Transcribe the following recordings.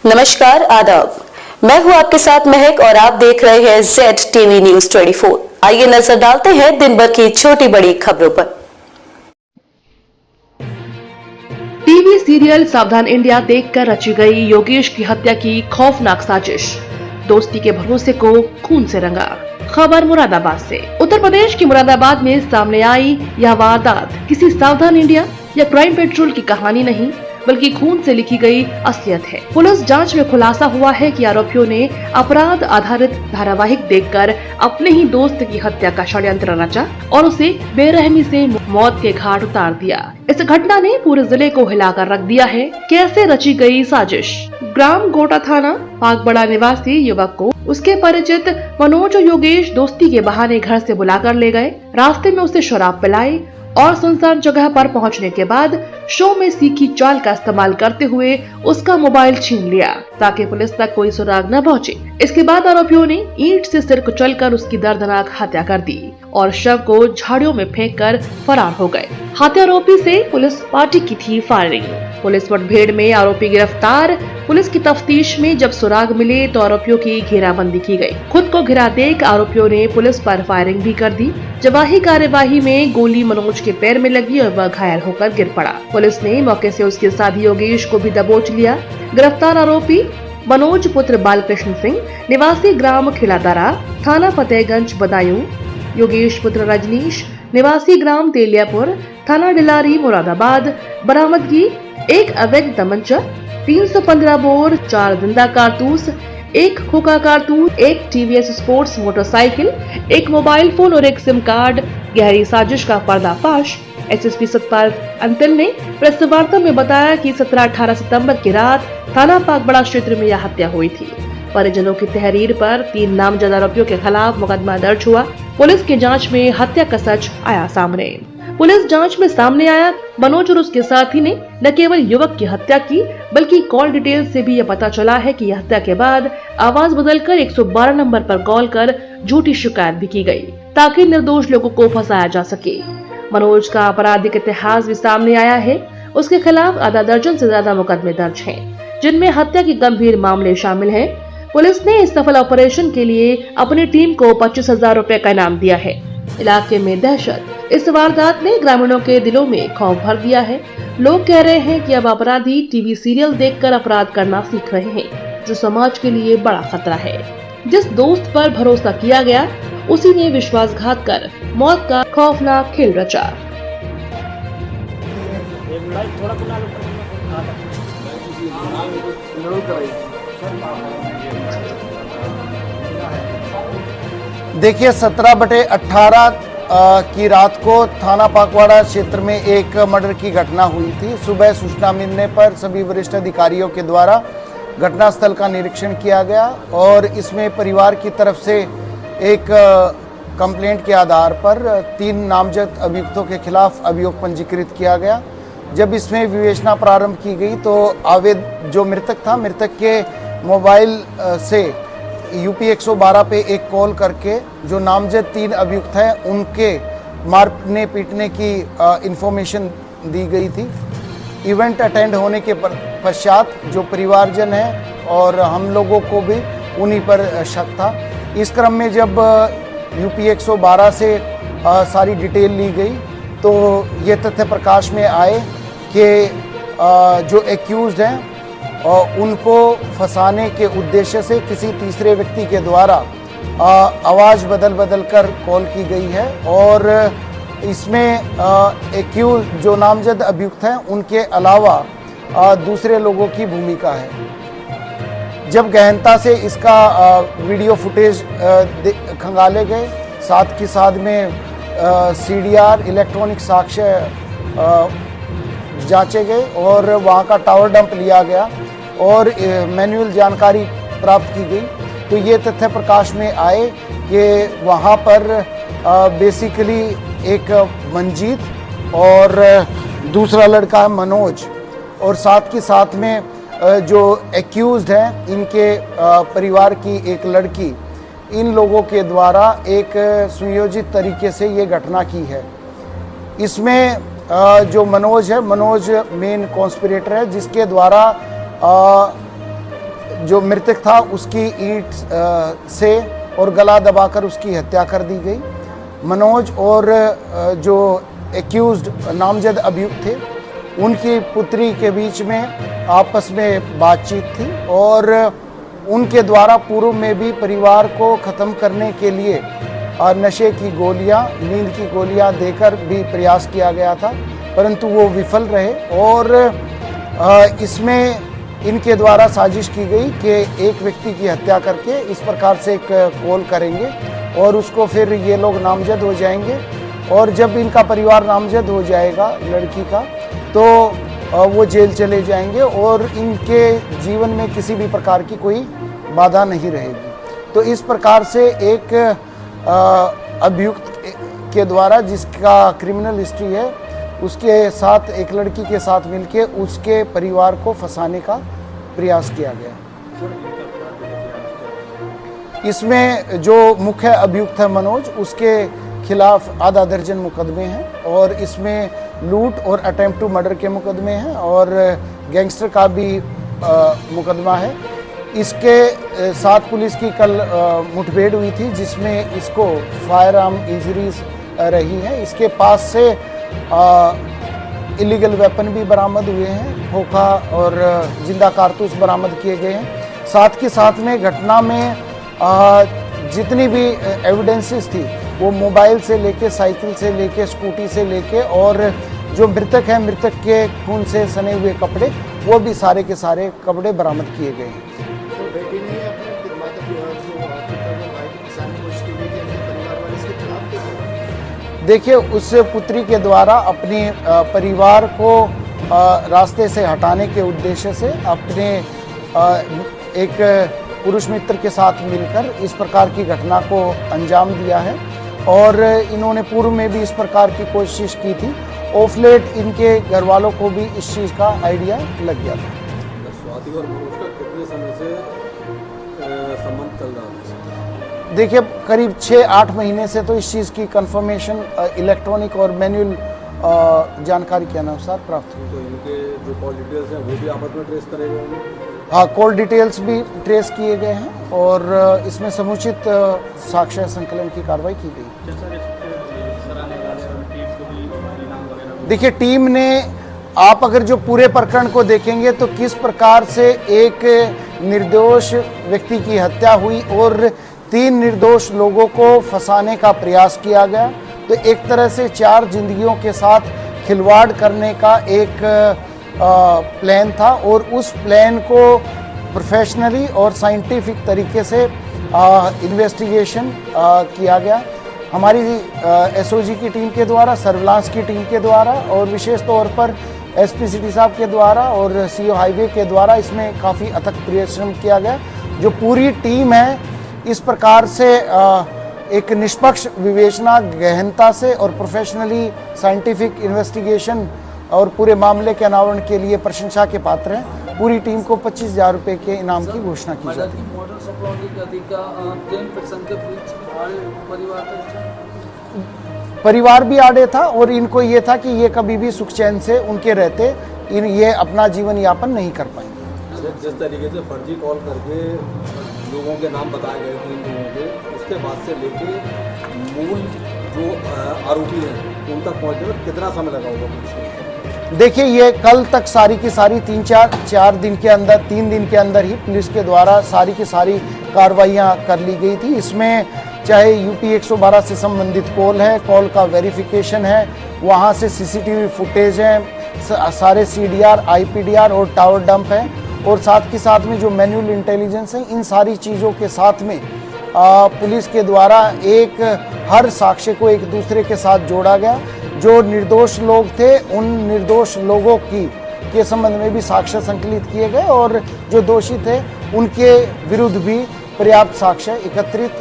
नमस्कार, आदाब। मैं हूं आपके साथ महक और आप देख रहे हैं ZTV न्यूज 24। आइए नजर डालते हैं दिन भर की छोटी बड़ी खबरों पर। टीवी सीरियल सावधान इंडिया देखकर रची गई योगेश की हत्या की खौफनाक साजिश, दोस्ती के भरोसे को खून से रंगा। खबर मुरादाबाद से। उत्तर प्रदेश के मुरादाबाद में सामने आई यह वारदात किसी सावधान इंडिया या क्राइम पेट्रोल की कहानी नहीं बल्कि खून से लिखी गई असलियत है। पुलिस जांच में खुलासा हुआ है कि आरोपियों ने अपराध आधारित धारावाहिक देखकर अपने ही दोस्त की हत्या का षड्यंत्र रचा और उसे बेरहमी से मौत के घाट उतार दिया। इस घटना ने पूरे जिले को हिलाकर रख दिया है। कैसे रची गई साजिश? ग्राम गोटा थाना पाकबड़ा निवासी युवक को उसके परिचित मनोज और योगेश दोस्ती के बहाने घर से बुलाकर ले गए। रास्ते में उसे शराब पिलाई और सुनसान जगह पर पहुंचने के बाद शो में सीखी चाल का इस्तेमाल करते हुए उसका मोबाइल छीन लिया ताकि पुलिस तक कोई सुराग न पहुंचे। इसके बाद आरोपियों ने ईंट से सिर कुचलकर उसकी दर्दनाक हत्या कर दी और शव को झाड़ियों में फेंककर फरार हो गए। हत्यारोपी से पुलिस पार्टी की थी फायरिंग। पुलिस मुठभेड़ में आरोपी गिरफ्तार। पुलिस की तफ्तीश में जब सुराग मिले तो आरोपियों की घेराबंदी की गई। खुद को घिरा देख आरोपियों ने पुलिस पर फायरिंग भी कर दी। जवाही कार्यवाही में गोली मनोज के पैर में लगी और वह घायल होकर गिर पड़ा। पुलिस ने मौके से उसके साथी योगेश को भी दबोच लिया। गिरफ्तार आरोपी मनोज पुत्र बालकृष्ण सिंह निवासी ग्राम खिलादारा थाना फतेहगंज बदायूं, योगेश पुत्र रजनीश निवासी ग्राम तेलियापुर थाना डिलारी मुरादाबाद। बरामदगी एक अवैध तमंचा, 315 बोर, 4 जिंदा कारतूस, एक खोखा कारतूस, एक TVS स्पोर्ट्स मोटरसाइकिल, एक मोबाइल फोन और एक सिम कार्ड। गहरी साजिश का पर्दाफाश। SSP सतपाल अंतिल ने प्रेस वार्ता में बताया कि 17-18 सितंबर की रात थाना पाकबड़ा क्षेत्र में यह हत्या हुई थी। परिजनों की तहरीर पर 3 नामजद आरोपियों के खिलाफ मुकदमा दर्ज हुआ। पुलिस की जांच में हत्या का सच आया सामने। पुलिस जांच में सामने आया मनोज और उसके साथी ने न केवल युवक की हत्या की बल्कि कॉल डिटेल से भी यह पता चला है कि हत्या के बाद आवाज बदलकर 112 नंबर पर कॉल कर झूठी शिकायत भी की गई ताकि निर्दोष लोगों को फंसाया जा सके। मनोज का आपराधिक इतिहास भी सामने आया है। उसके खिलाफ आधा दर्जन से ज्यादा मुकदमे दर्ज हैं, जिनमें हत्या के गंभीर मामले शामिल हैं। पुलिस ने इस सफल ऑपरेशन के लिए अपनी टीम को 25,000 रुपए का इनाम दिया है। इलाके में दहशत। इस वारदात ने ग्रामीणों के दिलों में खौफ भर दिया है। लोग कह रहे हैं कि अब अपराधी टीवी सीरियल देखकर अपराध करना सीख रहे हैं, जो समाज के लिए बड़ा खतरा है। जिस दोस्त पर भरोसा किया गया उसी ने विश्वासघात कर मौत का खौफनाक खेल रचा। देखिए 17/18 की रात को थाना पाकवाड़ा क्षेत्र में एक मर्डर की घटना हुई थी। सुबह सूचना मिलने पर सभी वरिष्ठ अधिकारियों के द्वारा घटनास्थल का निरीक्षण किया गया और इसमें परिवार की तरफ से एक कंप्लेंट के आधार पर 3 नामजद अभियुक्तों के खिलाफ अभियोग पंजीकृत किया गया। जब इसमें विवेचना प्रारंभ की गई तो जो मृतक था, मृतक के मोबाइल से UP 112 पे एक कॉल करके जो नामजद 3 अभियुक्त हैं उनके मारने पीटने की इंफॉर्मेशन दी गई थी। इवेंट अटेंड होने के पश्चात जो परिवारजन हैं और हम लोगों को भी उन्हीं पर शक था। इस क्रम में जब UP 112 से सारी डिटेल ली गई तो ये तथ्य प्रकाश में आए कि जो एक्यूज्ड हैं और उनको फंसाने के उद्देश्य से किसी तीसरे व्यक्ति के द्वारा आवाज़ बदल कर कॉल की गई है और इसमें एक्यूज जो नामजद अभियुक्त हैं उनके अलावा दूसरे लोगों की भूमिका है। जब गहनता से इसका वीडियो फुटेज खंगाले गए, साथ के साथ में CDR इलेक्ट्रॉनिक साक्ष्य जांचे गए और वहाँ का टावर डंप लिया गया और मैनुअल जानकारी प्राप्त की गई तो ये तथ्य प्रकाश में आए कि वहाँ पर बेसिकली एक मंजीत और दूसरा लड़का मनोज और साथ में जो एक्यूज्ड हैं इनके परिवार की एक लड़की, इन लोगों के द्वारा एक सुयोजित तरीके से ये घटना की है। इसमें जो मनोज है, मनोज मेन कॉन्स्पिरेटर है जिसके द्वारा जो मृतक था उसकी ईंट से और गला दबाकर उसकी हत्या कर दी गई। मनोज और जो एक्यूज्ड नामजद अभियुक्त थे उनकी पुत्री के बीच में आपस में बातचीत थी और उनके द्वारा पूर्व में भी परिवार को ख़त्म करने के लिए नशे की गोलियां, नींद की गोलियां देकर भी प्रयास किया गया था, परंतु वो विफल रहे। और इसमें इनके द्वारा साजिश की गई कि एक व्यक्ति की हत्या करके इस प्रकार से एक कॉल करेंगे और उसको फिर ये लोग नामजद हो जाएंगे और जब इनका परिवार नामजद हो जाएगा लड़की का तो वो जेल चले जाएंगे और इनके जीवन में किसी भी प्रकार की कोई बाधा नहीं रहेगी। तो इस प्रकार से एक अभियुक्त के द्वारा जिसका क्रिमिनल हिस्ट्री है उसके साथ एक लड़की के साथ मिलके उसके परिवार को फंसाने का प्रयास किया गया। इसमें जो मुख्य अभियुक्त है मनोज, उसके खिलाफ आधा दर्जन मुकदमे हैं और इसमें लूट और अटेम्प्ट टू मर्डर के मुकदमे हैं और गैंगस्टर का भी मुकदमा है। इसके साथ पुलिस की कल मुठभेड़ हुई थी जिसमें इसको फायर आर्म इंजरीज रही है। इसके पास से इलीगल वेपन भी बरामद हुए हैं, खोखा और जिंदा कारतूस बरामद किए गए हैं। साथ के साथ में घटना में जितनी भी एविडेंसेस थी वो मोबाइल से लेके, साइकिल से लेके, स्कूटी से लेके और जो मृतक है मृतक के खून से सने हुए कपड़े, वो भी सारे के सारे कपड़े बरामद किए गए हैं। देखिए, उस पुत्री के द्वारा अपने परिवार को रास्ते से हटाने के उद्देश्य से अपने एक पुरुष मित्र के साथ मिलकर इस प्रकार की घटना को अंजाम दिया है और इन्होंने पूर्व में भी इस प्रकार की कोशिश की थी। ऑफ लेट इनके घर वालों को भी इस चीज़ का आइडिया लग गया था। स्वाति और मनोज का कितने समय से संबंध चल रहा है? देखिए, करीब 6-8 महीने से तो इस चीज़ की कंफर्मेशन इलेक्ट्रॉनिक और मैनुअल जानकारी के अनुसार प्राप्त हुई। तो इनके जो कॉल डिटेल्स हैं वो भी आपस में ट्रेस करेंगे होंगे? हाँ, कॉल डिटेल्स भी ट्रेस किए गए हैं और इसमें समुचित साक्ष्य संकलन की कार्रवाई की गई। देखिए, टीम ने, आप अगर जो पूरे प्रकरण को देखेंगे तो किस प्रकार से एक निर्दोष व्यक्ति की हत्या हुई और 3 निर्दोष लोगों को फंसाने का प्रयास किया गया, तो एक तरह से 4 जिंदगियों के साथ खिलवाड़ करने का एक प्लान था और उस प्लान को प्रोफेशनली और साइंटिफिक तरीके से इन्वेस्टिगेशन किया गया। हमारी एसओजी की टीम के द्वारा, सर्विलांस की टीम के द्वारा और विशेष तौर पर एसपी सिटी साहब के द्वारा और सीओ हाईवे के द्वारा इसमें काफ़ी अथक परिश्रम किया गया। जो पूरी टीम है इस प्रकार से एक निष्पक्ष विवेचना, गहनता से और प्रोफेशनली साइंटिफिक इन्वेस्टिगेशन और पूरे मामले के अनावरण के लिए प्रशंसा के पात्र हैं। पूरी टीम को 25,000 रुपये के इनाम की घोषणा की जाती है। परिवार भी आड़े था और इनको ये था कि ये कभी भी सुख चैन से उनके रहते ये अपना जीवन यापन नहीं कर पाएंगे। जिस तरीके से फर्जी कॉल करके लोगों के नाम बताए गए 3 लोगों के, उसके बाद से लेके मूल जो आरोपी हैं उन तक पहुँचने में कितना समय लगा होगा पुलिस को? देखिए, ये कल तक सारी की सारी 3 दिन के अंदर ही पुलिस के द्वारा सारी की सारी कार्रवाइयाँ कर ली गई थी। इसमें चाहे यूपी 112 से संबंधित कॉल है, कॉल का वेरिफिकेशन है, वहाँ से सीसीटीवी फुटेज है, सारे सीडीआर, आईपीडीआर और टावर डंप है और साथ के साथ में जो मैनुअल इंटेलिजेंस है, इन सारी चीज़ों के साथ में पुलिस के द्वारा एक हर साक्ष्य को एक दूसरे के साथ जोड़ा गया। जो निर्दोष लोग थे उन निर्दोष लोगों के संबंध में भी साक्ष्य संकलित किए गए और जो दोषी थे उनके विरुद्ध भी पर्याप्त साक्ष्य एकत्रित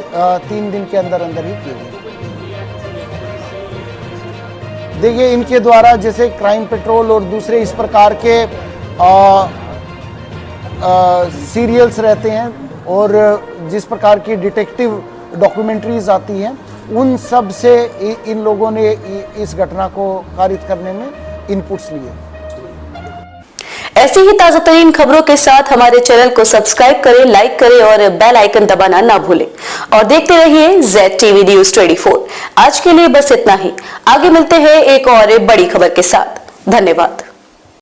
3 दिन के अंदर ही किए गए। देखिए, इनके द्वारा जैसे क्राइम पेट्रोल और दूसरे इस प्रकार के सीरियल्स रहते हैं और जिस प्रकार की डिटेक्टिव डॉक्यूमेंट्रीज आती हैं, उन सब से इन लोगों ने इस घटना को कारित करने में इनपुट्स लिए। ऐसी ही ताजा तरीन खबरों के साथ हमारे चैनल को सब्सक्राइब करें, लाइक करें और बेल आइकन दबाना ना भूलें। और देखते रहिए ZTV News 24। आज के लिए बस इतना ही। आगे मिलते हैं एक और बड़ी खबर के साथ। धन्यवाद।